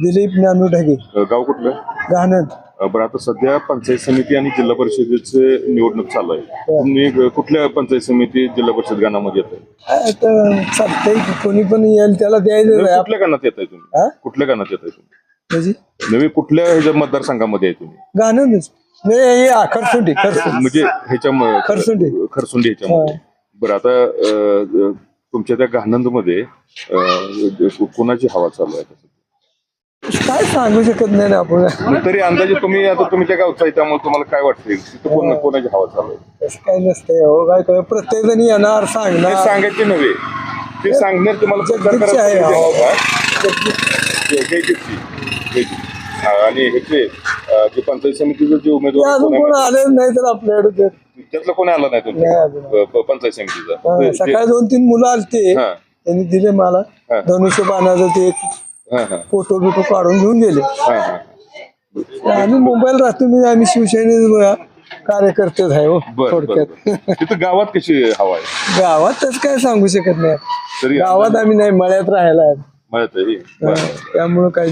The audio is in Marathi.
दिलीप ज्ञानू ढगे. गाव कुठलं? गाणंद. बरं, आता सध्या पंचायत समिती आणि जिल्हा परिषदेचे निवडणूक चालू आहे. तुम्ही कुठल्या पंचायत समिती जिल्हा परिषद गणामध्ये येत आहे? आता चालतंय की कोणी पण येईल त्याला द्यायचं आहे. कुठल्या गणात येत आहे तुम्ही? कुठल्या गणात येत आहे तुम्ही? म्हणजे नवी कुठल्या ह्याच्या मतदारसंघामध्ये आहे तुम्ही? गाणंदच नाही खरसुंडी म्हणजे ह्याच्या खरसुंडी ह्याच्यामध्ये. बरं, आता तुमच्या त्या गाणंदमध्ये कोणाची हवा चालू आहे? काय सांगू शकत नाही ना आपण. तरी अंदाजे तुम्ही आता तुमच्या गावचा आहे त्यामुळे तुम्हाला काय वाटते तिथं कोणाची हवा चालू आहे? तसं काय नसतंय हो. काय प्रत्येक जण येणार ते सांगणार. सांगायचे नव्हे, ते सांगणार तुम्हाला जगदीशची आहे हवा. आणि ह्याचे जे पंचायत समितीचे जे उमेदवार अजून कोण आले नाही तर आपल्याकडे त्यातलं कोणी आला नाही तुमच्या पंचायत समितीचा? सकाळी 2-3 मुलं आलते. हा. त्यांनी दिले मला धनुष्यबाणाचं ते फोटो बिटो काढून घेऊन गेले. आम्ही मुंबईला राहतो. आम्ही शिवसेने कार्यकर्तेच आहे हो थोडक्यात. तिथं गावात कशी हवा आहे? गावात तसं काय सांगू शकत नाही. तरी गावात आम्ही नाही मळ्यात राहायला आहे. माहित आहे त्यामुळं काही